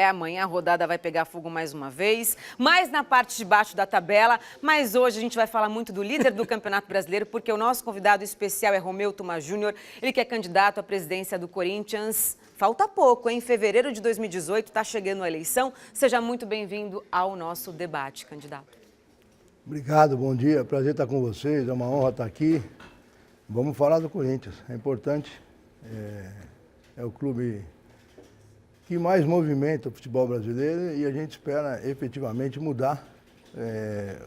Amanhã a rodada vai pegar fogo mais uma vez, mais na parte de baixo da tabela, mas hoje a gente vai falar muito do líder do Campeonato Brasileiro, porque o nosso convidado especial é Romeu Thuma Júnior, ele que é candidato à presidência do Corinthians. Falta pouco, em fevereiro de 2018, está chegando a eleição. Seja muito bem-vindo ao nosso debate, candidato. Obrigado, bom dia, prazer estar com vocês, é uma honra estar aqui. Vamos falar do Corinthians, é importante, é o clube que mais movimenta o futebol brasileiro e a gente espera efetivamente mudar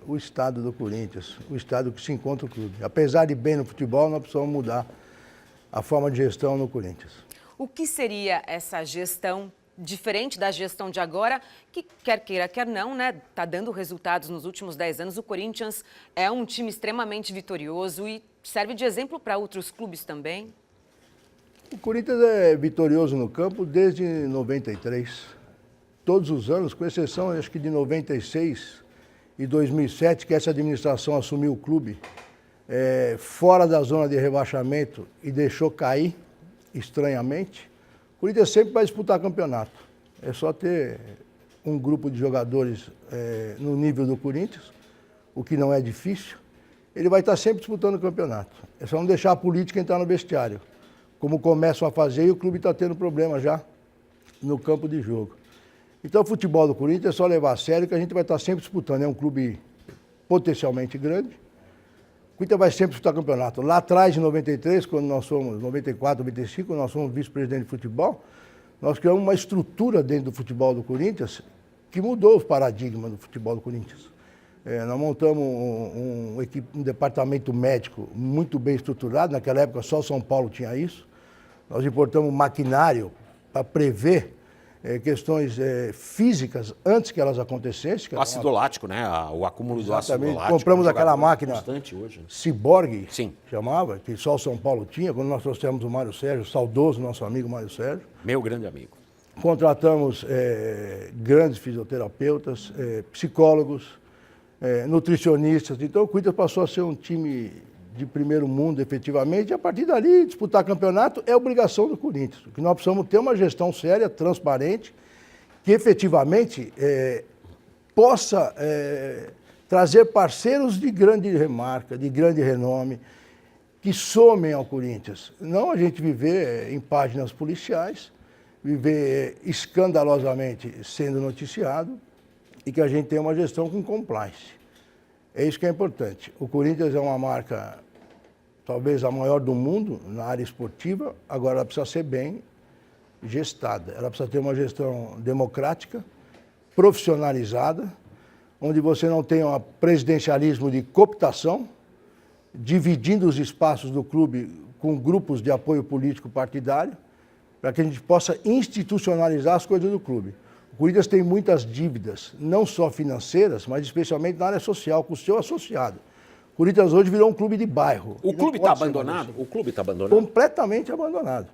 o estado do Corinthians, o estado que se encontra o clube. Apesar de bem no futebol, nós precisamos mudar a forma de gestão no Corinthians. O que seria essa gestão diferente da gestão de agora, que quer queira, quer não, né? Está dando resultados nos últimos 10 anos. O Corinthians é um time extremamente vitorioso e serve de exemplo para outros clubes também. O Corinthians é vitorioso no campo desde 93. Todos os anos, com exceção, acho que de 96 e 2007, que essa administração assumiu o clube fora da zona de rebaixamento e deixou cair, estranhamente. O Corinthians sempre vai disputar campeonato. É só ter um grupo de jogadores no nível do Corinthians, o que não é difícil. Ele vai estar sempre disputando o campeonato. É só não deixar a política entrar no vestiário, como começam a fazer, e o clube está tendo problema já no campo de jogo. Então o futebol do Corinthians é só levar a sério que a gente vai estar sempre disputando. É um clube potencialmente grande. O Corinthians vai sempre disputar campeonato. Lá atrás, em 93, quando nós somos, 94, 95, quando nós somos vice-presidente de futebol, nós criamos uma estrutura dentro do futebol do Corinthians que mudou os paradigmas do futebol do Corinthians. Nós montamos um departamento médico muito bem estruturado. Naquela época só São Paulo tinha isso. Nós importamos maquinário para prever questões físicas antes que elas acontecessem. O ácido lático, né? O acúmulo do ácido lático. Compramos aquela máquina hoje, né? Ciborgue, sim, chamava, que só o São Paulo tinha, quando nós trouxemos o Mário Sérgio, saudoso nosso amigo Mário Sérgio. Meu grande amigo. Contratamos grandes fisioterapeutas, psicólogos, nutricionistas. Então o Corinthians passou a ser um time de primeiro mundo, efetivamente, e a partir dali, disputar campeonato é obrigação do Corinthians. O que nós precisamos ter uma gestão séria, transparente, que efetivamente possa trazer parceiros de grande remarca, de grande renome, que somem ao Corinthians. Não a gente viver em páginas policiais, viver escandalosamente sendo noticiado, e que a gente tenha uma gestão com compliance. É isso que é importante. O Corinthians é uma marca, talvez a maior do mundo na área esportiva, agora ela precisa ser bem gestada. Ela precisa ter uma gestão democrática, profissionalizada, onde você não tenha um presidencialismo de cooptação, dividindo os espaços do clube com grupos de apoio político partidário, para que a gente possa institucionalizar as coisas do clube. O Corinthians tem muitas dívidas, não só financeiras, mas especialmente na área social, com o seu associado. O Corinthians hoje virou um clube de bairro. O clube está abandonado? O clube está abandonado? Completamente abandonado.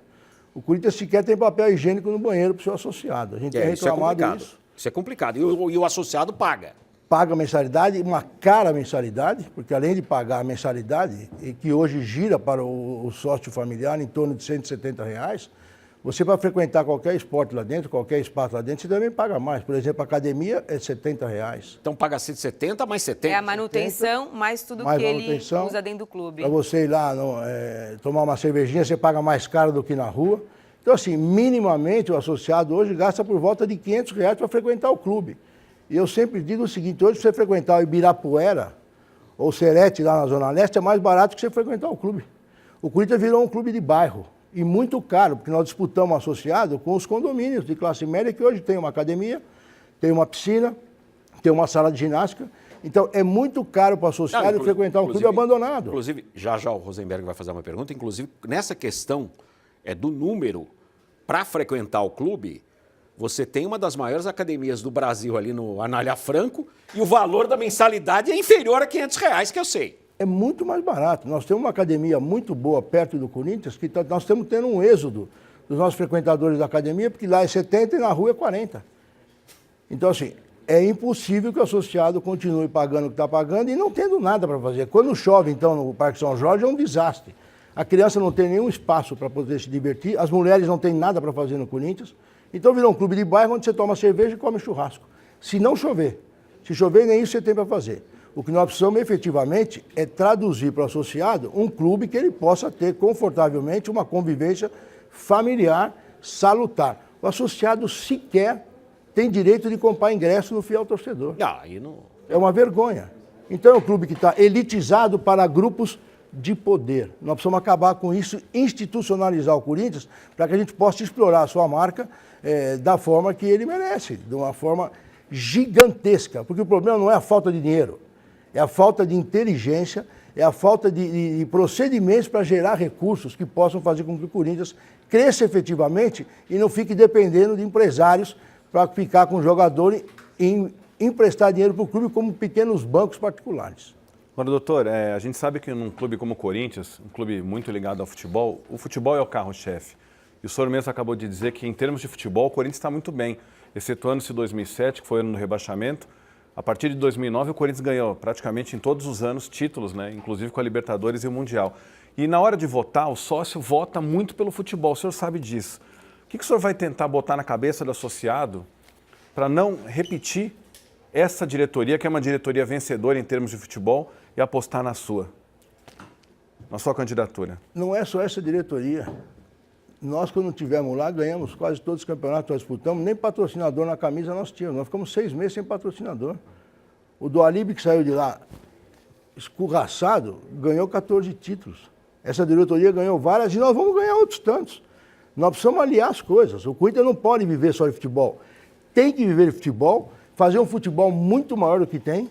O Corinthians sequer tem papel higiênico no banheiro para o seu associado. A gente tem reclamado isso. Isso é complicado. E o associado paga? Paga mensalidade, uma cara mensalidade, porque além de pagar a mensalidade, e que hoje gira para o sócio familiar em torno de R$170, você, para frequentar qualquer esporte lá dentro, qualquer espaço lá dentro, você também paga mais. Por exemplo, a academia é R$70. Então paga 170 mais 70. É a manutenção, 70, mais tudo mais que ele usa dentro do clube. Para você ir lá tomar uma cervejinha, você paga mais caro do que na rua. Então, assim, minimamente o associado hoje gasta por volta de R$500 para frequentar o clube. E eu sempre digo o seguinte, hoje você frequentar o Ibirapuera ou o Serete lá na Zona Leste é mais barato que você frequentar o clube. O Corinthians virou um clube de bairro. E muito caro, porque nós disputamos associado com os condomínios de classe média, que hoje tem uma academia, tem uma piscina, tem uma sala de ginástica. Então, é muito caro para o associado frequentar um clube abandonado. Inclusive, já o Rosenberg vai fazer uma pergunta, inclusive, nessa questão do número, para frequentar o clube, você tem uma das maiores academias do Brasil ali no Anália Franco, e o valor da mensalidade é inferior a R$500, que eu sei. É muito mais barato. Nós temos uma academia muito boa perto do Corinthians, que nós estamos tendo um êxodo dos nossos frequentadores da academia, porque lá é 70 e na rua é 40. Então, assim, é impossível que o associado continue pagando o que está pagando e não tendo nada para fazer. Quando chove, então, no Parque São Jorge, é um desastre. A criança não tem nenhum espaço para poder se divertir, as mulheres não têm nada para fazer no Corinthians, Então virou um clube de bairro onde você toma cerveja e come churrasco. Se não chover. Se chover, nem isso você tem para fazer. O que nós precisamos efetivamente é traduzir para o associado um clube que ele possa ter confortavelmente uma convivência familiar, salutar. O associado sequer tem direito de comprar ingresso no fiel torcedor. Aí não... É uma vergonha. Então é um clube que está elitizado para grupos de poder. Nós precisamos acabar com isso, institucionalizar o Corinthians, para que a gente possa explorar a sua marca da forma que ele merece, de uma forma gigantesca. Porque o problema não é a falta de dinheiro, é a falta de inteligência, é a falta de procedimentos para gerar recursos que possam fazer com que o Corinthians cresça efetivamente e não fique dependendo de empresários para ficar com o jogador e emprestar dinheiro para o clube como pequenos bancos particulares. Agora, doutor, a gente sabe que num clube como o Corinthians, um clube muito ligado ao futebol, o futebol é o carro-chefe. E o senhor mesmo acabou de dizer que, em termos de futebol, o Corinthians está muito bem, excetuando-se 2007, que foi o ano do rebaixamento. A partir de 2009, o Corinthians ganhou praticamente em todos os anos títulos, né? Inclusive com a Libertadores e o Mundial. E na hora de votar, o sócio vota muito pelo futebol, o senhor sabe disso. O que o senhor vai tentar botar na cabeça do associado para não repetir essa diretoria, que é uma diretoria vencedora em termos de futebol, e apostar na sua candidatura? Não é só essa diretoria. Nós, quando estivemos lá, ganhamos quase todos os campeonatos que nós disputamos, nem patrocinador na camisa nós tínhamos. Nós ficamos 6 meses sem patrocinador. O do Alibe, que saiu de lá escorraçado, ganhou 14 títulos. Essa diretoria ganhou várias e nós vamos ganhar outros tantos. Nós precisamos aliar as coisas. O Corinthians não pode viver só de futebol. Tem que viver de futebol, fazer um futebol muito maior do que tem,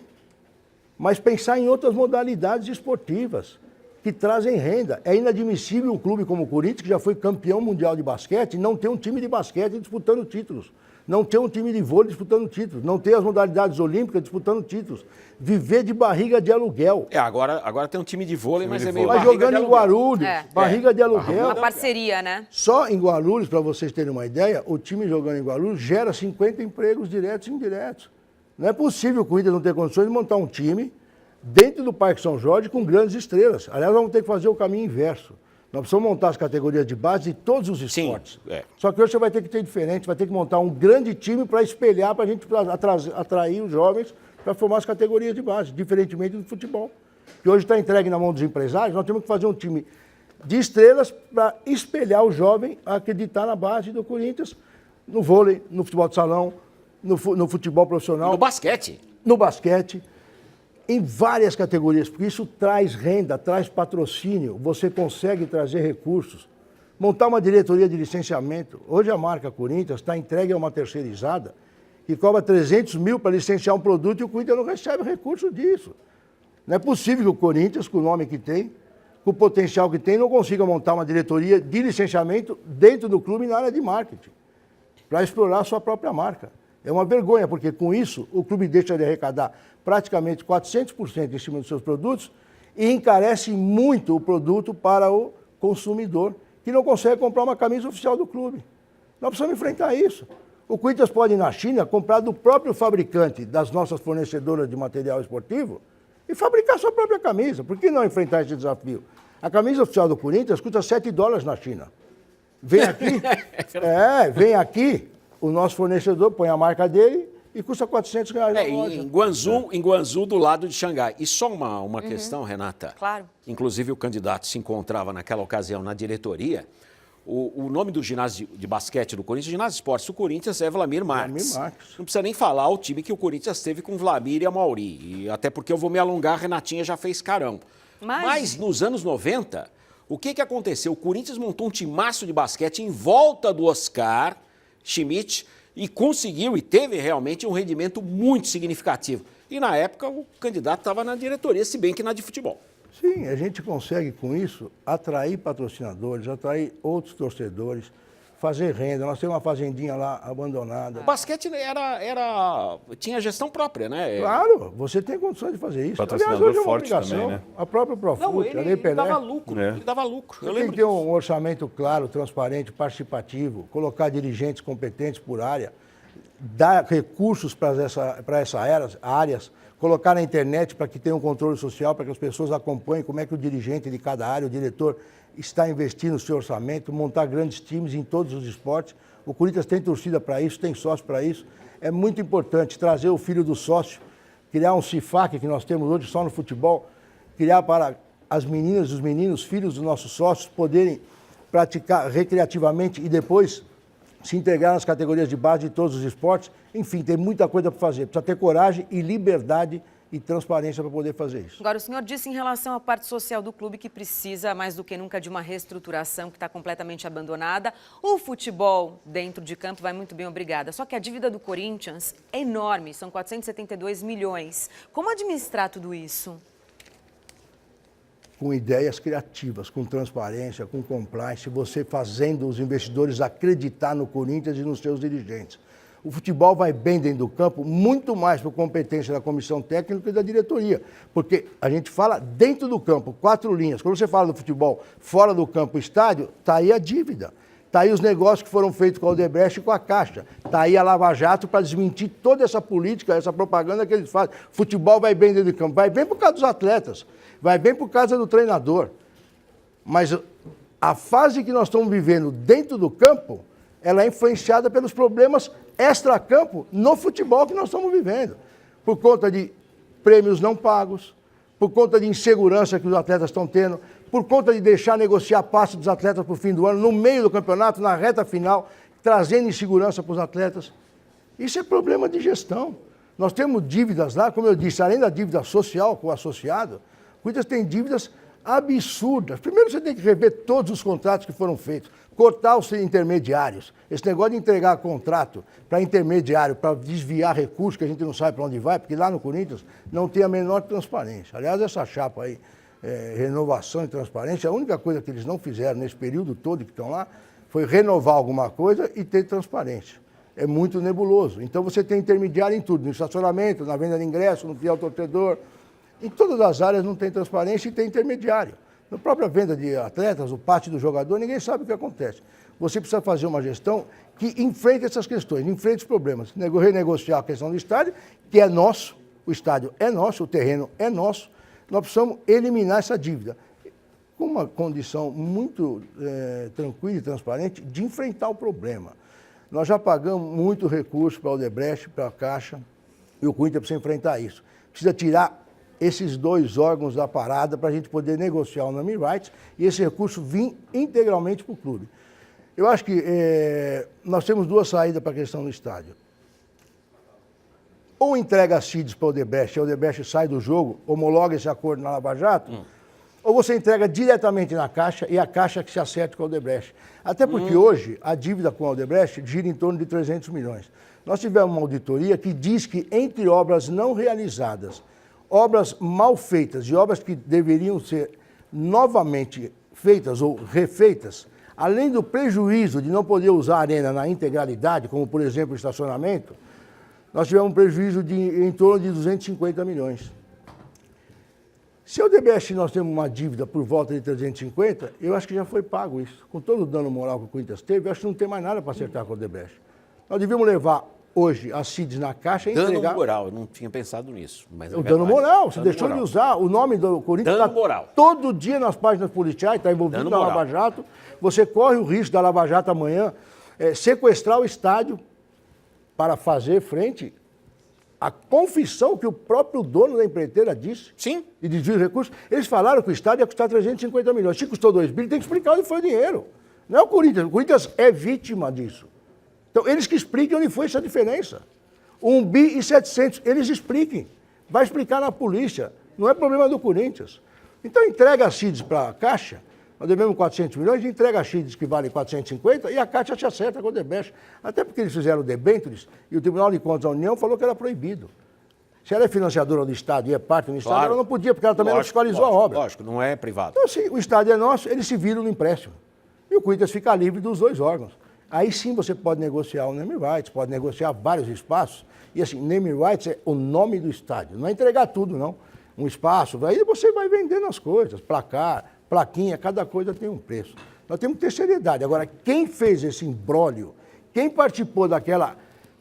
mas pensar em outras modalidades esportivas que trazem renda. É inadmissível um clube como o Corinthians, que já foi campeão mundial de basquete, não ter um time de basquete disputando títulos, não ter um time de vôlei disputando títulos, não ter as modalidades olímpicas disputando títulos, viver de barriga de aluguel. Agora tem um time de vôlei, mas é meio Vai barriga jogando de em Guarulhos, barriga de aluguel. Uma parceria, né? Só em Guarulhos, para vocês terem uma ideia, o time jogando em Guarulhos gera 50 empregos diretos e indiretos. Não é possível que o Corinthians não tenha condições de montar um time dentro do Parque São Jorge com grandes estrelas. Aliás, nós vamos ter que fazer o caminho inverso. Nós precisamos montar as categorias de base de todos os esportes. Sim, Só que hoje você vai ter que ter diferente, vai ter que montar um grande time para espelhar, para a gente atrair os jovens para formar as categorias de base, diferentemente do futebol. Que hoje está entregue na mão dos empresários, nós temos que fazer um time de estrelas para espelhar o jovem a acreditar na base do Corinthians, no vôlei, no futebol de salão, no futebol profissional. No basquete. No basquete, em várias categorias, porque isso traz renda, traz patrocínio, você consegue trazer recursos. Montar uma diretoria de licenciamento. Hoje a marca Corinthians está entregue a uma terceirizada que cobra 300 mil para licenciar um produto e o Corinthians não recebe recurso disso. Não é possível que o Corinthians, com o nome que tem, com o potencial que tem, não consiga montar uma diretoria de licenciamento dentro do clube na área de marketing, para explorar a sua própria marca. É uma vergonha, porque com isso o clube deixa de arrecadar praticamente 400% em cima dos seus produtos e encarece muito o produto para o consumidor, que não consegue comprar uma camisa oficial do clube. Nós precisamos enfrentar isso. O Corinthians pode ir na China comprar do próprio fabricante das nossas fornecedoras de material esportivo e fabricar sua própria camisa. Por que não enfrentar esse desafio? A camisa oficial do Corinthians custa $7 na China. Vem aqui, vem aqui, o nosso fornecedor põe a marca dele e custa R$400 na loja. Em Guangzhou, do lado de Xangai. E só uma questão, Renata. Claro. Inclusive, o candidato se encontrava naquela ocasião na diretoria. O nome do ginásio de basquete do Corinthians, ginásio de esportes do Corinthians, é Vlamir Marques. Não precisa nem falar o time que o Corinthians teve com Vlamir e Amauri. E até porque eu vou me alongar, a Renatinha já fez carão. Mas nos anos 90, o que aconteceu? O Corinthians montou um timaço de basquete em volta do Oscar Schmidt e conseguiu e teve realmente um rendimento muito significativo. E na época o candidato estava na diretoria, se bem que na de futebol. Sim, a gente consegue com isso atrair patrocinadores, atrair outros torcedores, fazer renda. Nós temos uma fazendinha lá abandonada. O basquete tinha gestão própria, né? Claro, você tem condições de fazer isso. Patrocinador Aliás, hoje forte também, né? A própria Profut, a Lei Pelé. Dava lucro, ele dava lucro. Eu Tem lembro que ter um orçamento claro, transparente, participativo, colocar dirigentes competentes por área, dar recursos para essas áreas, colocar na internet para que tenha um controle social, para que as pessoas acompanhem como é que o dirigente de cada área, o diretor, está investindo no seu orçamento, montar grandes times em todos os esportes. O Corinthians tem torcida para isso, tem sócio para isso. É muito importante trazer o filho do sócio, criar um CIFAC que nós temos hoje só no futebol, criar para as meninas e os meninos, filhos dos nossos sócios, poderem praticar recreativamente e depois se integrar nas categorias de base de todos os esportes. Enfim, tem muita coisa para fazer. Precisa ter coragem e liberdade e transparência para poder fazer isso. Agora, o senhor disse em relação à parte social do clube que precisa, mais do que nunca, de uma reestruturação que está completamente abandonada. O futebol dentro de campo vai muito bem, obrigada. Só que a dívida do Corinthians é enorme, são 472 milhões. Como administrar tudo isso? Com ideias criativas, com transparência, com compliance, você fazendo os investidores acreditar no Corinthians e nos seus dirigentes. O futebol vai bem dentro do campo, muito mais por competência da comissão técnica e da diretoria. Porque a gente fala dentro do campo, 4 linhas. Quando você fala do futebol fora do campo, estádio, está aí a dívida. Está aí os negócios que foram feitos com a Odebrecht e com a Caixa. Está aí a Lava Jato para desmentir toda essa política, essa propaganda que eles fazem. Futebol vai bem dentro do campo, vai bem por causa dos atletas, vai bem por causa do treinador. Mas a fase que nós estamos vivendo dentro do campo, ela é influenciada pelos problemas extracampo no futebol que nós estamos vivendo. Por conta de prêmios não pagos, por conta de insegurança que os atletas estão tendo, por conta de deixar negociar passe dos atletas para o fim do ano, no meio do campeonato, na reta final, trazendo insegurança para os atletas. Isso é problema de gestão. Nós temos dívidas lá, como eu disse, além da dívida social com o associado, o Corinthians tem dívidas absurdas. Primeiro você tem que rever todos os contratos que foram feitos, cortar os intermediários. Esse negócio de entregar contrato para intermediário, para desviar recursos que a gente não sabe para onde vai, porque lá no Corinthians não tem a menor transparência. Aliás, essa chapa aí, renovação e transparência, a única coisa que eles não fizeram nesse período todo que estão lá foi renovar alguma coisa e ter transparência. É muito nebuloso. Então você tem intermediário em tudo, no estacionamento, na venda de ingresso, no fiel torcedor. Em todas as áreas não tem transparência e tem intermediário. Na própria venda de atletas, o passe do jogador, ninguém sabe o que acontece. Você precisa fazer uma gestão que enfrente essas questões, enfrente os problemas. Renegociar a questão do estádio, que é nosso, o estádio é nosso, o terreno é nosso. Nós precisamos eliminar essa dívida. Com uma condição muito tranquila e transparente de enfrentar o problema. Nós já pagamos muito recurso para a Odebrecht, para a Caixa, e o Corinthians precisa enfrentar isso. Precisa tirar esses 2 órgãos da parada para a gente poder negociar o naming rights e esse recurso vir integralmente para o clube. Eu acho que nós temos 2 saídas para a questão do estádio. Ou entrega a CIDs para o Odebrecht, a Odebrecht sai do jogo, homologa esse acordo na Lava Jato, ou você entrega diretamente na Caixa e a Caixa que se acerte com a Odebrecht. Até porque hoje a dívida com a Odebrecht gira em torno de 300 milhões. Nós tivemos uma auditoria que diz que entre obras não realizadas, obras mal feitas e obras que deveriam ser novamente feitas ou refeitas, além do prejuízo de não poder usar a arena na integralidade, como por exemplo o estacionamento, nós tivemos um prejuízo em torno de 250 milhões. Se o Odebrecht nós temos uma dívida por volta de 350, eu acho que já foi pago isso. Com todo o dano moral que o Corinthians teve, eu acho que não tem mais nada para acertar com o Odebrecht. Nós devíamos levar hoje a CIDs na Caixa e entregar... Dano moral, eu não tinha pensado nisso. Mas o dano moral, você deixou de usar o nome do Corinthians. Dano moral. Todo dia nas páginas policiais, está envolvido na Lava Jato. Você corre o risco da Lava Jato amanhã sequestrar o estádio para fazer frente à confissão que o próprio dono da empreiteira disse. Sim. De desvio de recursos. Eles falaram que o estádio ia custar 350 milhões. Se custou 2 bilhões, tem que explicar onde foi o dinheiro. Não é o Corinthians. O Corinthians é vítima disso. Então, eles que expliquem onde foi essa diferença. 1 bi e 700, eles expliquem. Vai explicar na polícia. Não é problema do Corinthians. Então, entrega a CIDs para a Caixa, nós devemos 400 milhões, entrega a CIDs que vale 450 e a Caixa se acerta com o Odebrecht. Até porque eles fizeram debêntures e o Tribunal de Contas da União falou que era proibido. Se ela é financiadora do Estado e é parte do Estado, ela não podia, porque ela também não fiscalizou a obra. Lógico, não é privado. Então, assim, o estádio é nosso, eles se viram no empréstimo. E o Corinthians fica livre dos 2 órgãos. Aí sim você pode negociar o naming rights, pode negociar vários espaços. E assim, naming rights é o nome do estádio. Não é entregar tudo, não. Um espaço, aí você vai vendendo as coisas. Placar, plaquinha, cada coisa tem um preço. Nós temos que ter seriedade. Agora, quem fez esse imbróglio, quem participou daquela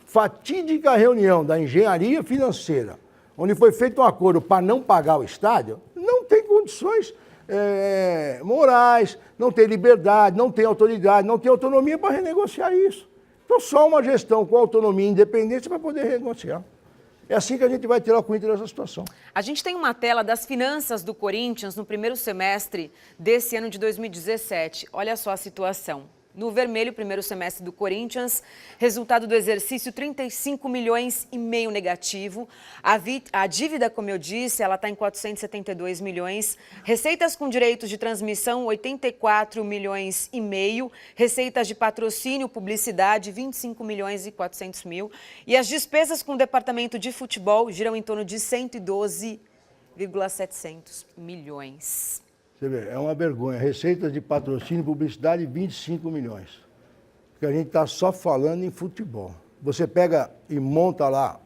fatídica reunião da engenharia financeira, onde foi feito um acordo para não pagar o estádio, não tem condições morais, não tem liberdade, não tem autoridade, não tem autonomia para renegociar isso. Então, só uma gestão com autonomia e independência para poder renegociar. É assim que a gente vai tirar o Corinthians dessa situação. A gente tem uma tela das finanças do Corinthians no primeiro semestre desse ano de 2017. Olha só a situação. No vermelho, primeiro semestre do Corinthians, resultado do exercício, 35 milhões e meio negativo. A dívida, como eu disse, ela está em 472 milhões. Receitas com direitos de transmissão, 84 milhões e meio. Receitas de patrocínio, publicidade, 25 milhões e 400 mil. E as despesas com o departamento de futebol giram em torno de 112,700 milhões. Você vê, é uma vergonha. Receitas de patrocínio e publicidade, 25 milhões. Porque a gente está só falando em futebol. Você pega e monta lá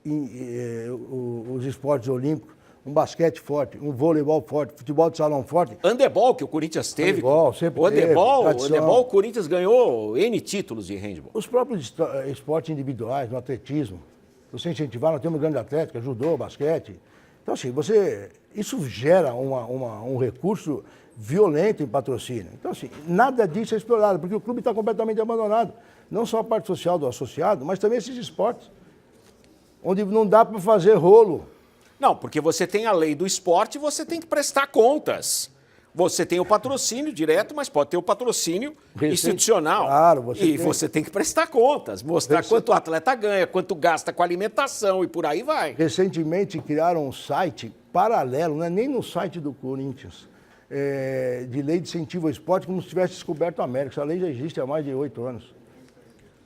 os esportes olímpicos, um basquete forte, um voleibol forte, futebol de salão forte. Handebol, que o Corinthians teve. Handebol, sempre o handebol, teve, o Corinthians ganhou N títulos de handebol. Os próprios esportes individuais, no atletismo. Se você incentivar, nós temos grande atlética, judô, basquete. Então, assim, isso gera um recurso violento em patrocínio. Então, assim, nada disso é explorado, porque o clube está completamente abandonado. Não só a parte social do associado, mas também esses esportes, onde não dá para fazer rolo. Não, porque você tem a lei do esporte e você tem que prestar contas. Você tem o patrocínio direto, mas pode ter o patrocínio institucional. Claro, você tem que prestar contas, mostrar quanto o atleta ganha, quanto gasta com alimentação e por aí vai. Recentemente criaram um site paralelo, não é nem no site do Corinthians, de lei de incentivo ao esporte, como se tivesse descoberto a América. Essa lei já existe há mais de 8 anos.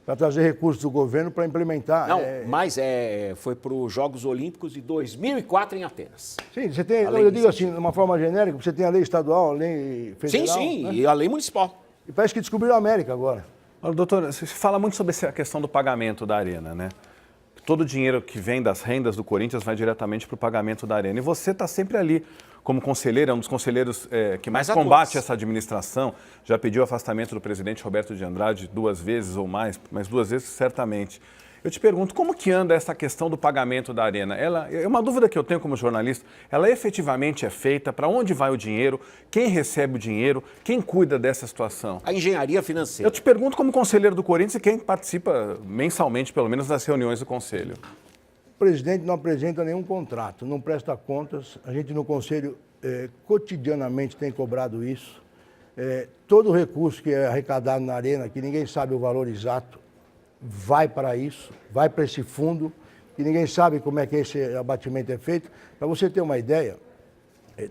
Para trazer recursos do governo para implementar. Não, mas foi para os Jogos Olímpicos de 2004 em Atenas. Sim, você tem, eu digo assim, de uma forma genérica, você tem a lei estadual, a lei federal. Sim, né? E a lei municipal. E parece que descobriram a América agora. Olha, doutor, você fala muito sobre essa questão do pagamento da Arena, né? Todo o dinheiro que vem das rendas do Corinthians vai diretamente para o pagamento da Arena. E você está sempre ali como conselheiro, é um dos conselheiros que mais combate essa administração. Já pediu o afastamento do presidente Roberto de Andrade 2 vezes ou mais, mas 2 vezes certamente. Eu te pergunto, como que anda essa questão do pagamento da Arena? É uma dúvida que eu tenho como jornalista. Ela efetivamente é feita? Para onde vai o dinheiro? Quem recebe o dinheiro? Quem cuida dessa situação? A engenharia financeira. Eu te pergunto como conselheiro do Corinthians e quem participa mensalmente, pelo menos, das reuniões do conselho. O presidente não apresenta nenhum contrato, não presta contas. A gente no conselho cotidianamente tem cobrado isso. Todo o recurso que é arrecadado na Arena, que ninguém sabe o valor exato, vai para isso, vai para esse fundo, que ninguém sabe como é que esse abatimento é feito. Para você ter uma ideia,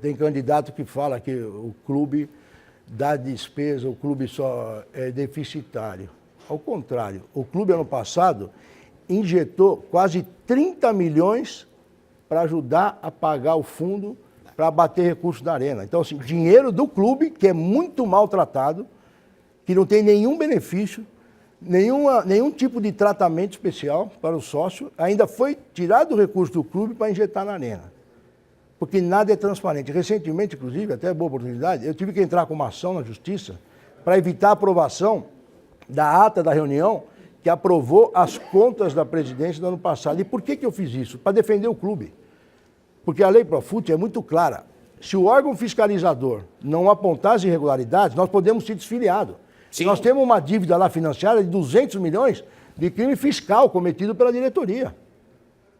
tem candidato que fala que o clube dá despesa, o clube só é deficitário. Ao contrário, o clube ano passado injetou quase 30 milhões para ajudar a pagar o fundo para abater recursos da Arena. Então, assim, dinheiro do clube, que é muito maltratado, que não tem nenhum benefício, nenhum tipo de tratamento especial para o sócio, ainda foi tirado o recurso do clube para injetar na Arena. Porque nada é transparente. Recentemente, inclusive, até boa oportunidade, eu tive que entrar com uma ação na Justiça para evitar a aprovação da ata da reunião que aprovou as contas da presidência do ano passado. E por que eu fiz isso? Para defender o clube. Porque a lei Profut é muito clara. Se o órgão fiscalizador não apontar as irregularidades, nós podemos ser desfiliados. Sim. Nós temos uma dívida lá financiada de 200 milhões de crime fiscal cometido pela diretoria.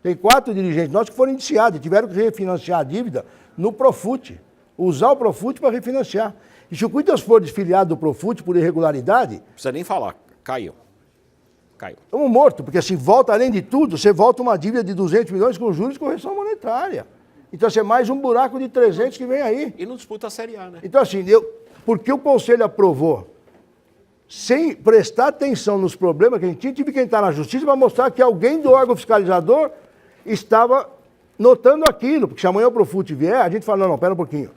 Tem 4 dirigentes nossos que foram indiciados e tiveram que refinanciar a dívida no Profut. Usar o Profut para refinanciar. E se o Corinthians for desfiliado do Profut por irregularidade... Não precisa nem falar, caiu. Estamos mortos, porque assim, volta, além de tudo, você volta uma dívida de 200 milhões com juros e correção monetária. Então, você é mais um buraco de 300 que vem aí. E não disputa a Série A, né? Então, assim, porque o Conselho aprovou, sem prestar atenção nos problemas que a gente tinha, tive que entrar na Justiça para mostrar que alguém do órgão fiscalizador estava notando aquilo. Porque se amanhã o Profut vier, a gente fala, não, pera um pouquinho.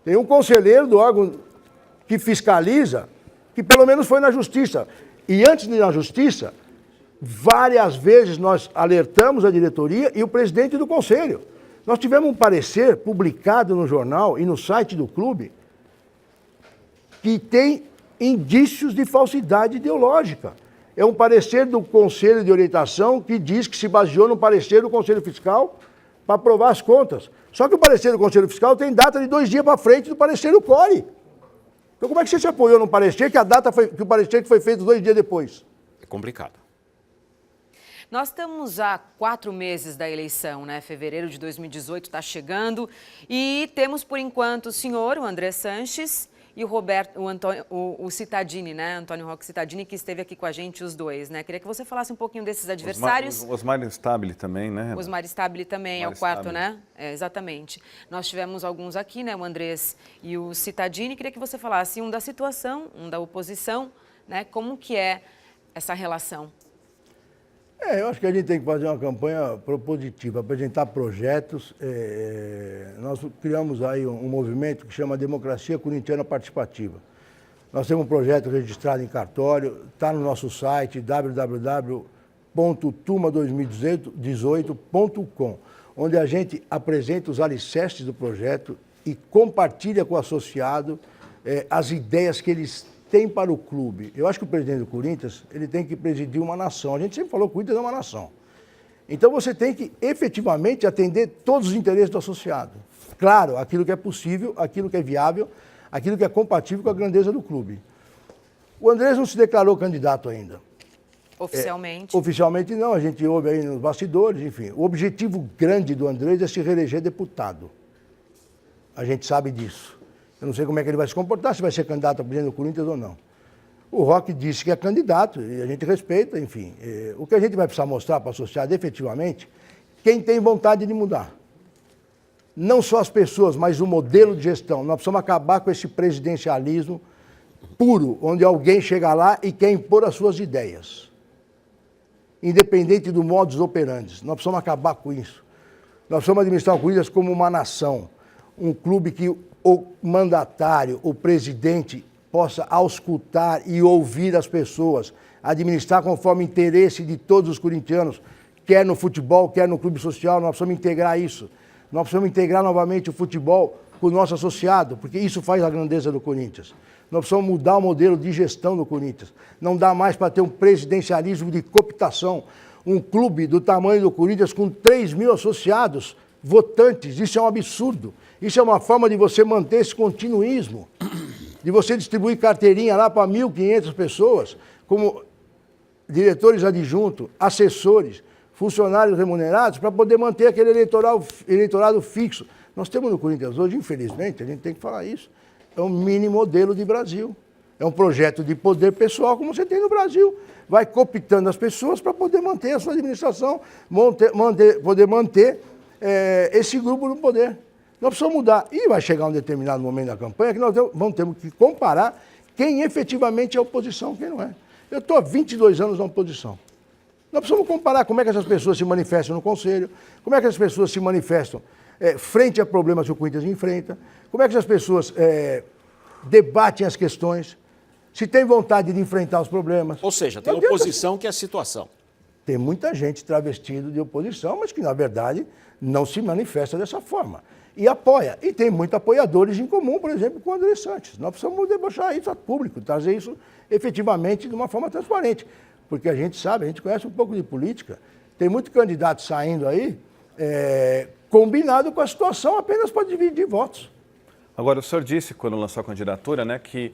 Tem um conselheiro do órgão que fiscaliza, que pelo menos foi na Justiça. E antes de ir na Justiça, várias vezes nós alertamos a diretoria e o presidente do conselho. Nós tivemos um parecer publicado no jornal e no site do clube que tem indícios de falsidade ideológica. É um parecer do Conselho de Orientação que diz que se baseou no parecer do Conselho Fiscal para aprovar as contas. Só que o parecer do Conselho Fiscal tem data de 2 dias para frente do parecer do CORE. Então como é que você se apoiou num parecer que a data foi, que o parecer que foi feito 2 dias depois? É complicado. Nós estamos há 4 meses da eleição, né? Fevereiro de 2018 está chegando e temos, por enquanto, o senhor, o André Sanches, e o Cittadini, né? Antônio Roque Cittadini, que esteve aqui com a gente, os dois, né? Queria que você falasse um pouquinho desses adversários. Osmar Stabile também, né? Osmar Stabile também é o quarto, né? É, exatamente. Nós tivemos alguns aqui, né? O Andrés e o Cittadini. Queria que você falasse um da situação, um da oposição, né? Como que é essa relação? Eu acho que a gente tem que fazer uma campanha propositiva, apresentar projetos. Nós criamos aí um movimento que chama Democracia Corintiana Participativa. Nós temos um projeto registrado em cartório, está no nosso site www.turma2018.com, onde a gente apresenta os alicerces do projeto e compartilha com o associado as ideias que eles tem para o clube. Eu acho que o presidente do Corinthians, ele tem que presidir uma nação. A gente sempre falou que o Corinthians é uma nação. Então você tem que efetivamente atender todos os interesses do associado. Claro, aquilo que é possível, aquilo que é viável, aquilo que é compatível com a grandeza do clube. O Andrés não se declarou candidato ainda. Oficialmente? Oficialmente não, a gente ouve aí nos bastidores, enfim. O objetivo grande do Andrés é se reeleger deputado. A gente sabe disso. Eu não sei como é que ele vai se comportar, se vai ser candidato a presidente do Corinthians ou não. O Roque disse que é candidato e a gente respeita, enfim. O que a gente vai precisar mostrar para a sociedade, efetivamente, quem tem vontade de mudar. Não só as pessoas, mas o modelo de gestão. Nós precisamos acabar com esse presidencialismo puro, onde alguém chega lá e quer impor as suas ideias. Independente do modus operandi. Nós precisamos acabar com isso. Nós precisamos administrar o Corinthians como uma nação. Um clube que o mandatário, o presidente, possa auscultar e ouvir as pessoas, administrar conforme o interesse de todos os corintianos, quer no futebol, quer no clube social. Nós precisamos integrar isso. Nós precisamos integrar novamente o futebol com o nosso associado, porque isso faz a grandeza do Corinthians. Nós precisamos mudar o modelo de gestão do Corinthians. Não dá mais para ter um presidencialismo de cooptação. Um clube do tamanho do Corinthians com 3 mil associados, votantes, isso é um absurdo. Isso é uma forma de você manter esse continuismo, de você distribuir carteirinha lá para 1.500 pessoas, como diretores adjuntos, assessores, funcionários remunerados, para poder manter aquele eleitorado fixo. Nós temos no Corinthians hoje, infelizmente, a gente tem que falar isso, é um mini modelo de Brasil. É um projeto de poder pessoal, como você tem no Brasil. Vai cooptando as pessoas para poder manter a sua administração, poder manter esse grupo no poder. Nós precisamos mudar. E vai chegar um determinado momento da campanha que nós vamos ter que comparar quem efetivamente é oposição e quem não é. Eu estou há 22 anos na oposição. Nós precisamos comparar como é que essas pessoas se manifestam no Conselho, como é que essas pessoas se manifestam frente a problemas que o Corinthians enfrenta, como é que essas pessoas debatem as questões, se tem vontade de enfrentar os problemas. Ou seja, tem oposição que é a situação. Tem muita gente travestida de oposição, mas que, na verdade, não se manifesta dessa forma. E apoia. E tem muitos apoiadores em comum, por exemplo, com o André Sanches. Nós precisamos debochar isso a público, trazer isso efetivamente de uma forma transparente. Porque a gente sabe, a gente conhece um pouco de política, tem muito candidato saindo aí combinado com a situação apenas para dividir votos. Agora, o senhor disse, quando lançou a candidatura, né, que,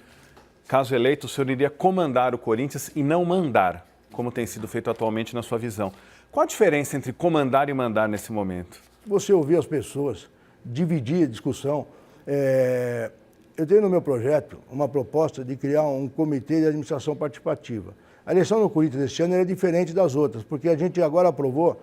caso eleito, o senhor iria comandar o Corinthians e não mandar, como tem sido feito atualmente na sua visão. Qual a diferença entre comandar e mandar nesse momento? Você ouvir as pessoas, dividir a discussão. Eu tenho no meu projeto uma proposta de criar um comitê de administração participativa. A eleição no Corinthians deste ano é diferente das outras, porque a gente agora aprovou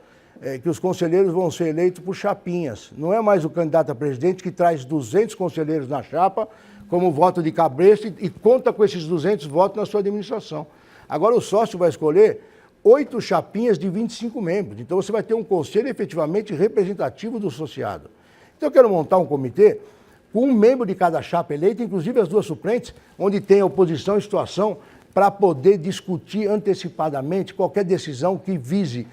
que os conselheiros vão ser eleitos por chapinhas. Não é mais o candidato a presidente que traz 200 conselheiros na chapa como voto de cabresto e conta com esses 200 votos na sua administração. Agora o sócio vai escolher 8 chapinhas de 25 membros. Então você vai ter um conselho efetivamente representativo do associado. Então eu quero montar um comitê com um membro de cada chapa eleita, inclusive as 2 suplentes, onde tem a oposição e situação, para poder discutir antecipadamente qualquer decisão que vise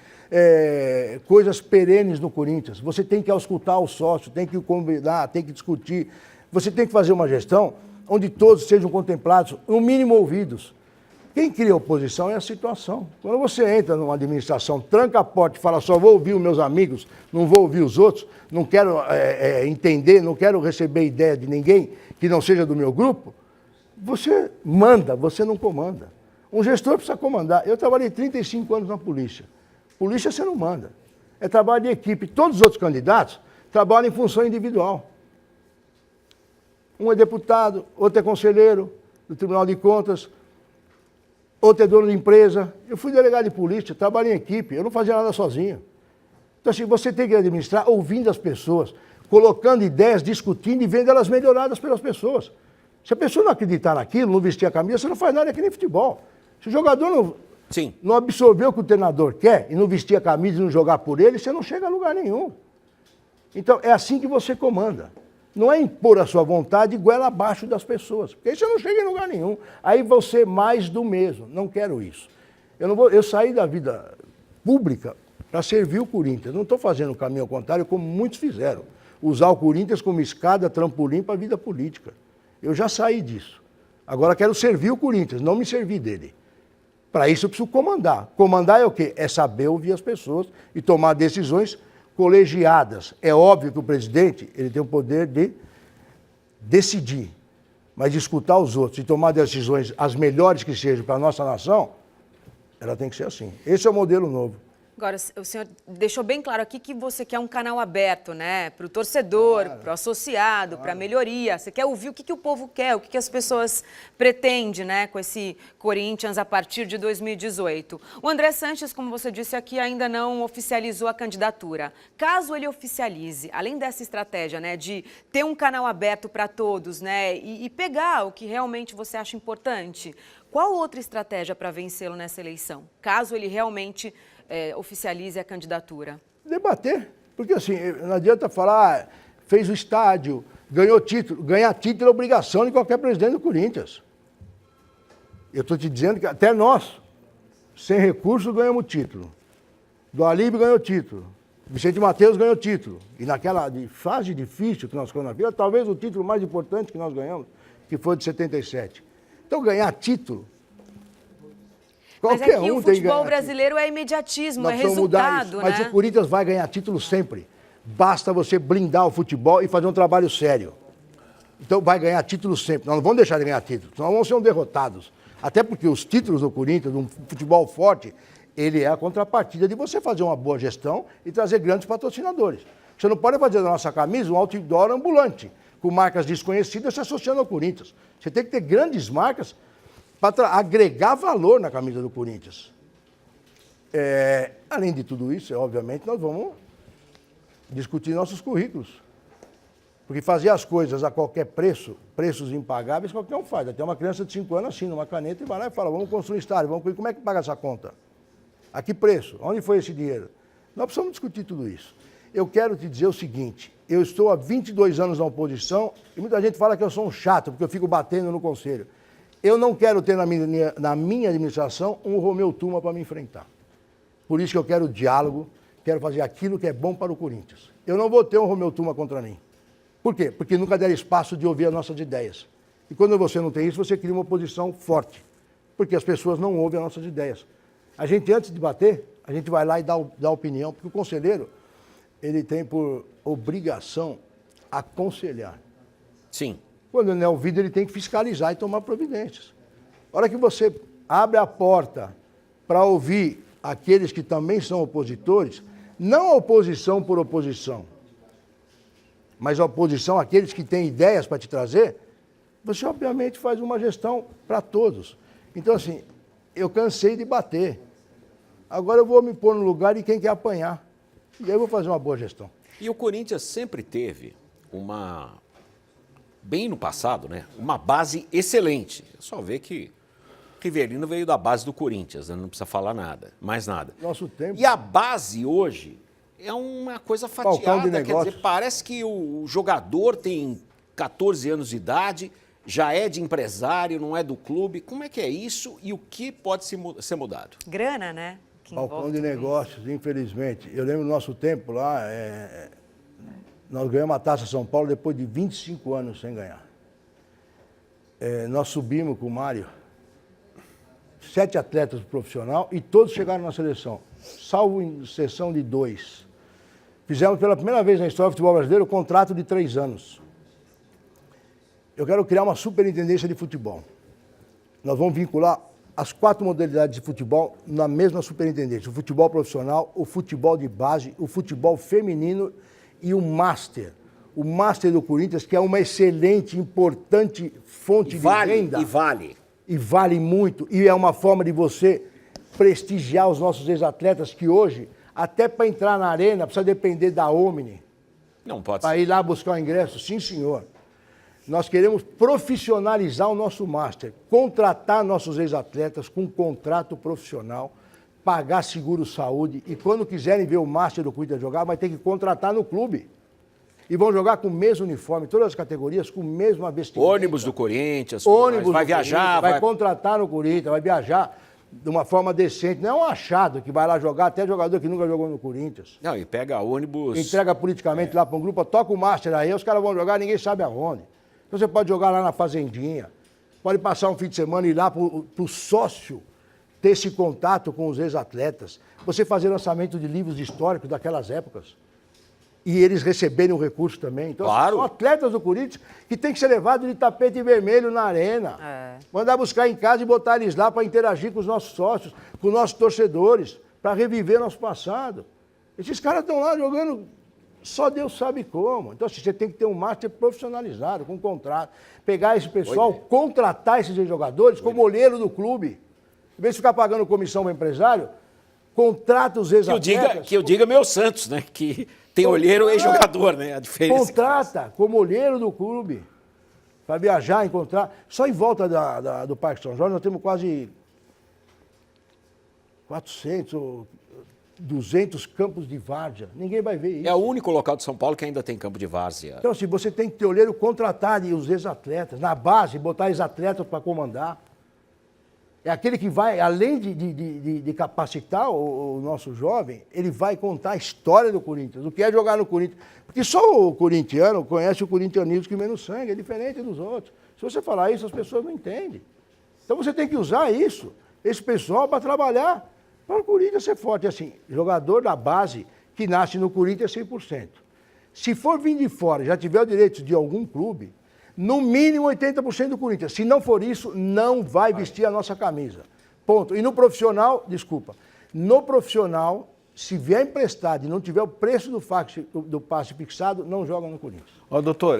coisas perenes no Corinthians. Você tem que auscultar o sócio, tem que convidar, tem que discutir. Você tem que fazer uma gestão onde todos sejam contemplados, no mínimo ouvidos. Quem cria a oposição é a situação. Quando você entra numa administração, tranca a porta e fala só vou ouvir os meus amigos, não vou ouvir os outros, não quero entender, não quero receber ideia de ninguém que não seja do meu grupo, você manda, você não comanda. Um gestor precisa comandar. Eu trabalhei 35 anos na polícia. Polícia você não manda. É trabalho de equipe. Todos os outros candidatos trabalham em função individual. Um é deputado, outro é conselheiro do Tribunal de Contas, outro é dono de empresa. Eu fui delegado de polícia, trabalhei em equipe, eu não fazia nada sozinho. Então, assim, você tem que administrar ouvindo as pessoas, colocando ideias, discutindo e vendo elas melhoradas pelas pessoas. Se a pessoa não acreditar naquilo, não vestir a camisa, você não faz nada, é que nem futebol. Se o jogador não absorveu o que o treinador quer e não vestir a camisa e não jogar por ele, você não chega a lugar nenhum. Então, é assim que você comanda. Não é impor a sua vontade goela abaixo das pessoas, porque aí você não chega em lugar nenhum. Aí você mais do mesmo. Não quero isso. Eu saí da vida pública para servir o Corinthians. Não estou fazendo o caminho ao contrário, como muitos fizeram. Usar o Corinthians como escada, trampolim para a vida política. Eu já saí disso. Agora quero servir o Corinthians, não me servir dele. Para isso eu preciso comandar. Comandar é o quê? É saber ouvir as pessoas e tomar decisões colegiadas. É óbvio que o presidente ele tem o poder de decidir, mas de escutar os outros e tomar decisões as melhores que sejam para a nossa nação, ela tem que ser assim. Esse é o modelo novo. Agora, o senhor deixou bem claro aqui que você quer um canal aberto, né? Para o torcedor, para o associado, para a melhoria. Você quer ouvir o que o povo quer, o que as pessoas pretendem, né? Com esse Corinthians a partir de 2018. O André Sanches, como você disse aqui, ainda não oficializou a candidatura. Caso ele oficialize, além dessa estratégia, né? De ter um canal aberto para todos, né? E pegar o que realmente você acha importante. Qual outra estratégia para vencê-lo nessa eleição? Caso ele realmente oficialize a candidatura? Debater. Porque assim, não adianta falar, fez o estádio, ganhou título. Ganhar título é obrigação de qualquer presidente do Corinthians. Eu estou te dizendo que até nós, sem recursos, ganhamos título. Do Alibe ganhou título. Vicente Mateus ganhou título. E naquela fase difícil que nós ficamos na vida, talvez o título mais importante que nós ganhamos, que foi de 77. Então, ganhar título... Mas aqui o futebol brasileiro é imediatismo, é resultado, né? Mas o Corinthians vai ganhar título sempre. Basta você blindar o futebol e fazer um trabalho sério. Então vai ganhar título sempre. Nós não vamos deixar de ganhar título, senão vamos ser derrotados. Até porque os títulos do Corinthians, um futebol forte, ele é a contrapartida de você fazer uma boa gestão e trazer grandes patrocinadores. Você não pode fazer da nossa camisa um outdoor ambulante, com marcas desconhecidas se associando ao Corinthians. Você tem que ter grandes marcas para agregar valor na camisa do Corinthians. Além de tudo isso, obviamente, nós vamos discutir nossos currículos. Porque fazer as coisas a qualquer preço, preços impagáveis, qualquer um faz. Até uma criança de 5 anos assina uma caneta e vai lá e fala, vamos construir estádio, como é que paga essa conta? A que preço? Onde foi esse dinheiro? Nós precisamos discutir tudo isso. Eu quero te dizer o seguinte, eu estou há 22 anos na oposição e muita gente fala que eu sou um chato, porque eu fico batendo no conselho. Eu não quero ter na minha administração um Romeu Tuma para me enfrentar. Por isso que eu quero diálogo, quero fazer aquilo que é bom para o Corinthians. Eu não vou ter um Romeu Tuma contra mim. Por quê? Porque nunca deram espaço de ouvir as nossas ideias. E quando você não tem isso, você cria uma oposição forte. Porque as pessoas não ouvem as nossas ideias. A gente, antes de bater, a gente vai lá e dá opinião, porque o conselheiro, ele tem por obrigação aconselhar. Sim. Quando não é ouvido, ele tem que fiscalizar e tomar providências. A hora que você abre a porta para ouvir aqueles que também são opositores, não a oposição por oposição, mas a oposição àqueles que têm ideias para te trazer, você obviamente faz uma gestão para todos. Então, assim, eu cansei de bater. Agora eu vou me pôr no lugar de quem quer apanhar. E aí eu vou fazer uma boa gestão. E o Corinthians sempre teve bem no passado, né? Uma base excelente. É só ver que Rivelino veio da base do Corinthians, né? Não precisa falar nada, mais nada. Nosso tempo. E a base hoje é uma coisa fatiada, quer dizer, parece que o jogador tem 14 anos de idade, já é de empresário, não é do clube. Como é que é isso e o que pode ser mudado? Grana, né? Balcão de negócios, infelizmente. Eu lembro do nosso tempo lá, nós ganhamos a Taça São Paulo depois de 25 anos sem ganhar. Nós subimos com o Mário, 7 atletas profissional e todos chegaram na seleção, salvo em exceção de 2. Fizemos pela primeira vez na história do futebol brasileiro o contrato de 3 anos. Eu quero criar uma superintendência de futebol. Nós vamos vincular as 4 modalidades de futebol na mesma superintendência. O futebol profissional, o futebol de base, o futebol feminino e o Master. O Master do Corinthians, que é uma excelente, importante fonte de renda. E vale muito. E é uma forma de você prestigiar os nossos ex-atletas que hoje, até para entrar na arena, precisa depender da Omni. Não pode ser. Para ir lá buscar o ingresso? Sim, senhor. Nós queremos profissionalizar o nosso Master, contratar nossos ex-atletas com um contrato profissional, pagar seguro-saúde e quando quiserem ver o Master do Corinthians jogar, vai ter que contratar no clube. E vão jogar com o mesmo uniforme, todas as categorias com o mesmo vestimenta. Ônibus do Corinthians, ônibus vai viajar. Vai contratar no Corinthians, vai viajar de uma forma decente. Não é um achado que vai lá jogar, até jogador que nunca jogou no Corinthians. Não, e pega ônibus... Entrega politicamente lá para um grupo, toca o Master aí, os caras vão jogar, ninguém sabe aonde. Então você pode jogar lá na Fazendinha, pode passar um fim de semana e ir lá para o sócio ter esse contato com os ex-atletas, você fazer lançamento de livros históricos daquelas épocas e eles receberem o recurso também. Então, claro. São atletas do Corinthians que tem que ser levado de tapete vermelho na arena. Mandar buscar em casa e botar eles lá para interagir com os nossos sócios, com os nossos torcedores, para reviver nosso passado. Esses caras estão lá jogando... Só Deus sabe como. Então, você tem que ter um Master profissionalizado, com contrato. Pegar esse pessoal, contratar esses jogadores como olheiro do clube. Em vez de ficar pagando comissão para o empresário, contrata os ex-atletas. Que eu diga meu Santos, né? Que tem olheiro e jogador, né? A diferença. Contrata como olheiro do clube. Para viajar, encontrar. Só em volta do Parque São Jorge nós temos quase 400 ou 200 campos de várzea. Ninguém vai ver isso. É o único local de São Paulo que ainda tem campo de várzea. Então, assim, você tem que ter olheiro, contratar os ex-atletas, na base, botar ex-atletas para comandar. É aquele que vai, além de capacitar o nosso jovem, ele vai contar a história do Corinthians, o que é jogar no Corinthians. Porque só o corintiano conhece o corintianismo que menos sangue, é diferente dos outros. Se você falar isso, as pessoas não entendem. Então você tem que usar isso, esse pessoal, para trabalhar para o Corinthians ser forte. Assim, jogador da base que nasce no Corinthians é 100%. Se for vir de fora e já tiver o direito de algum clube, no mínimo 80% do Corinthians. Se não for isso, não vai vestir a nossa camisa. Ponto. E no profissional, desculpa, no profissional, se vier emprestado e não tiver o preço do passe fixado, não joga no Corinthians. Ó, doutor,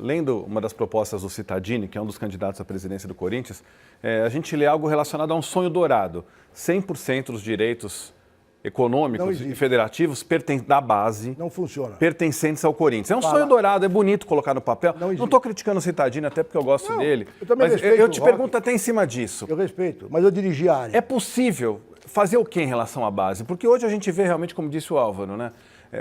lendo uma das propostas do Cittadini, que é um dos candidatos à presidência do Corinthians, a gente lê algo relacionado a um sonho dourado. 100% dos direitos econômicos e federativos da base. Não funciona. Pertencentes ao Corinthians. É um sonho dourado, é bonito colocar no papel. Não estou criticando o Cittadini, até porque eu gosto dele. Eu também mas respeito eu te pergunto até em cima disso. Eu respeito, mas eu dirigi a área. É possível fazer o que em relação à base? Porque hoje a gente vê realmente, como disse o Álvaro, né?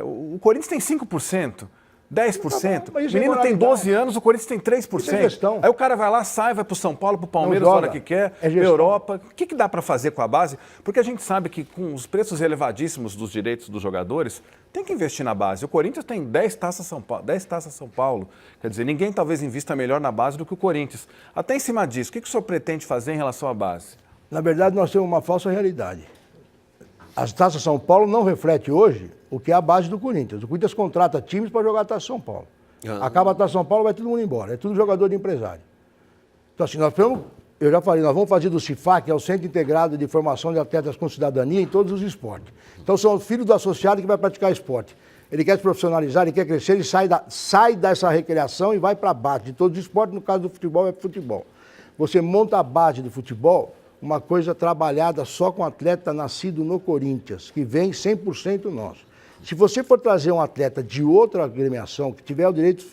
O Corinthians tem 5%. 10%. O menino tem 12 anos, o Corinthians tem 3%. Aí o cara vai lá, sai, vai para o São Paulo, para o Palmeiras, a hora que quer, Europa. O que dá para fazer com a base? Porque a gente sabe que com os preços elevadíssimos dos direitos dos jogadores, tem que investir na base. O Corinthians tem 10 taças São Paulo. Quer dizer, ninguém talvez invista melhor na base do que o Corinthians. Até em cima disso, o que o senhor pretende fazer em relação à base? Na verdade, nós temos uma falsa realidade. As Taças São Paulo não refletem hoje o que é a base do Corinthians. O Corinthians contrata times para jogar a Taça São Paulo. Acaba a Taça São Paulo, vai todo mundo embora. É tudo jogador de empresário. Então, assim, eu já falei, nós vamos fazer do CIFAC, que é o Centro Integrado de Formação de Atletas com Cidadania, em todos os esportes. Então, são os filhos do associado que vai praticar esporte. Ele quer se profissionalizar, ele quer crescer, ele sai dessa recreação e vai para a base de todos os esportes. No caso do futebol, é futebol. Você monta a base do futebol, uma coisa trabalhada só com atleta nascido no Corinthians, que vem 100% nosso. Se você for trazer um atleta de outra agremiação, que tiver os direitos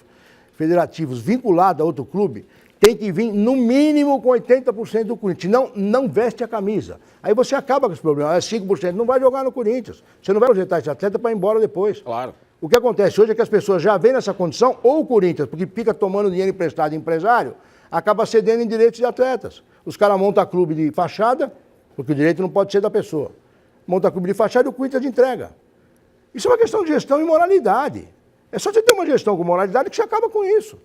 federativos vinculado a outro clube, tem que vir no mínimo com 80% do Corinthians, não veste a camisa. Aí você acaba com esse problema, é 5%, não vai jogar no Corinthians. Você não vai projetar esse atleta para ir embora depois. Claro. O que acontece hoje é que as pessoas já vêm nessa condição, ou o Corinthians, porque fica tomando dinheiro emprestado de empresário, acaba cedendo em direitos de atletas. Os caras montam clube de fachada, porque o direito não pode ser da pessoa. Monta clube de fachada e o Corinthians entrega. Isso é uma questão de gestão e moralidade. É só você ter uma gestão com moralidade que você acaba com isso.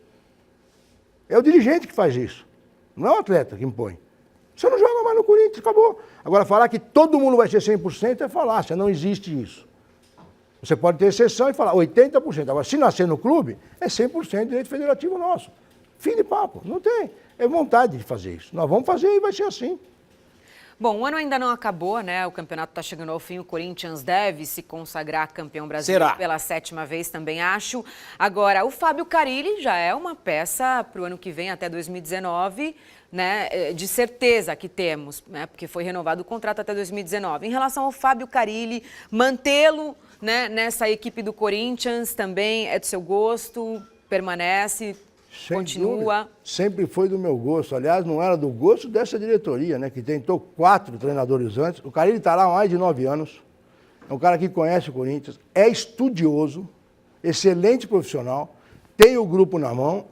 É o dirigente que faz isso. Não é o atleta que impõe. Você não joga mais no Corinthians, acabou. Agora, falar que todo mundo vai ser 100% é falácia, não existe isso. Você pode ter exceção e falar 80%. Agora, se nascer no clube, é 100% direito federativo nosso. Fim de papo. Não tem. É vontade de fazer isso. Nós vamos fazer e vai ser assim. Bom, o ano ainda não acabou, né? O campeonato está chegando ao fim. O Corinthians deve se consagrar campeão brasileiro pela 7ª vez, também acho. Agora, o Fábio Carille já é uma peça para o ano que vem, até 2019, né? De certeza que temos, né? Porque foi renovado o contrato até 2019. Em relação ao Fábio Carille, mantê-lo, né, nessa equipe do Corinthians também é do seu gosto, permanece... Sem continua. Dúvida. Sempre foi do meu gosto. Aliás, não era do gosto dessa diretoria, né? Que tentou 4 treinadores antes. O Carille está lá há mais de 9 anos. É um cara que conhece o Corinthians, é estudioso, excelente profissional, tem o grupo na mão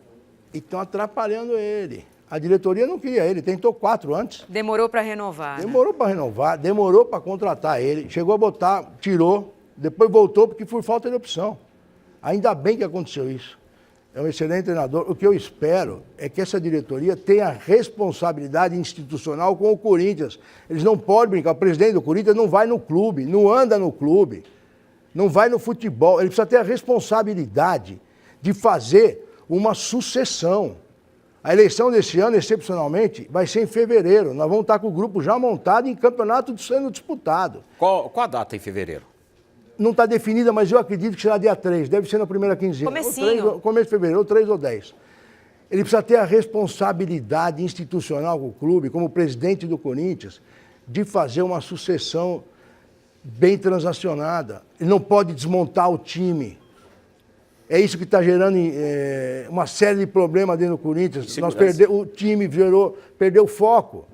e estão atrapalhando ele. A diretoria não queria ele, tentou 4 antes. Demorou para renovar. Demorou para renovar, demorou para contratar ele. Chegou a botar, tirou, depois voltou porque foi falta de opção. Ainda bem que aconteceu isso. É um excelente treinador. O que eu espero é que essa diretoria tenha responsabilidade institucional com o Corinthians. Eles não podem brincar. O presidente do Corinthians não vai no clube, não anda no clube, não vai no futebol. Ele precisa ter a responsabilidade de fazer uma sucessão. A eleição desse ano, excepcionalmente, vai ser em fevereiro. Nós vamos estar com o grupo já montado em campeonato sendo disputado. Qual a data em fevereiro? Não está definida, mas eu acredito que será dia 3, deve ser na primeira quinzena. Comecinho. Começo de fevereiro, ou 3 ou 10. Ele precisa ter a responsabilidade institucional com o clube, como presidente do Corinthians, de fazer uma sucessão bem transacionada. Ele não pode desmontar o time. É isso que está gerando uma série de problemas dentro do Corinthians. O time perdeu o foco.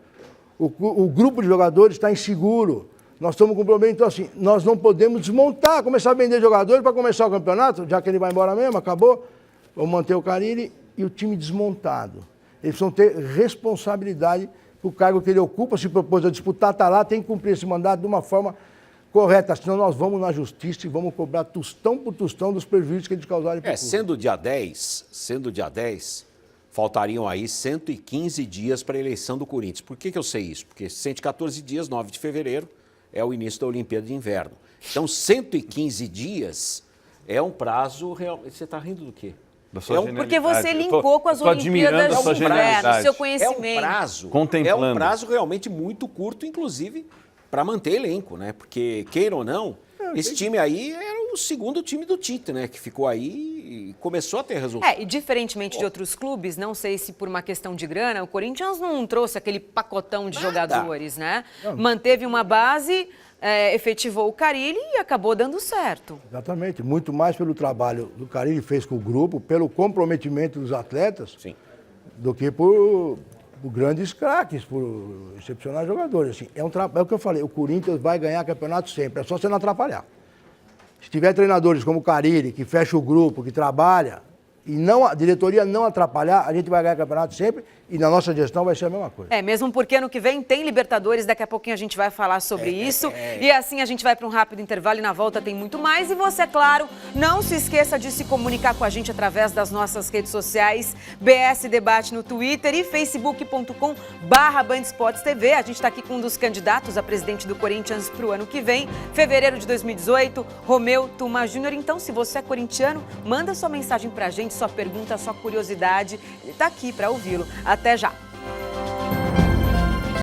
O grupo de jogadores está inseguro. Nós estamos com um problema, então assim, nós não podemos desmontar, começar a vender jogadores para começar o campeonato, já que ele vai embora mesmo, acabou. Vamos manter o Carille e o time desmontado. Eles precisam ter responsabilidade por cargo que ele ocupa, se propôs a disputar, está lá, tem que cumprir esse mandato de uma forma correta, senão nós vamos na justiça e vamos cobrar tostão por tostão dos prejuízos que eles causaram. Sendo dia 10, faltariam aí 115 dias para a eleição do Corinthians. Por que eu sei isso? Porque 114 dias, 9 de fevereiro, é o início da Olimpíada de Inverno. Então, 115 dias é um prazo real. Você está rindo do quê? Porque você linkou com as Olimpíadas de Inverno, seu conhecimento. É um prazo realmente muito curto, inclusive, para manter elenco, né? Porque, queira ou não, esse time aí era o segundo time do Tite, né? Que ficou aí e começou a ter resultado. E diferentemente de outros clubes, não sei se por uma questão de grana, o Corinthians não trouxe aquele pacotão de jogadores, né? Manteve uma base, efetivou o Carille e acabou dando certo. Exatamente. Muito mais pelo trabalho do Carille fez com o grupo, pelo comprometimento dos atletas, sim, do que por grandes craques, por excepcionais jogadores. Assim, é o que eu falei, o Corinthians vai ganhar campeonato sempre, é só você não atrapalhar. Se tiver treinadores como o Carille, que fecha o grupo, que trabalha, e a diretoria não atrapalhar, a gente vai ganhar campeonato sempre e na nossa gestão vai ser a mesma coisa. Mesmo porque ano que vem tem Libertadores, daqui a pouquinho a gente vai falar sobre isso. E assim a gente vai para um rápido intervalo e na volta tem muito mais. E você, claro, não se esqueça de se comunicar com a gente através das nossas redes sociais, BS Debate no Twitter e facebook.com/Band Esportes TV. A gente está aqui com um dos candidatos a presidente do Corinthians para o ano que vem, fevereiro de 2018, Romeu Tuma Júnior. Então, se você é corintiano, manda sua mensagem para a gente, sua pergunta, sua curiosidade. Ele está aqui para ouvi-lo. Até já!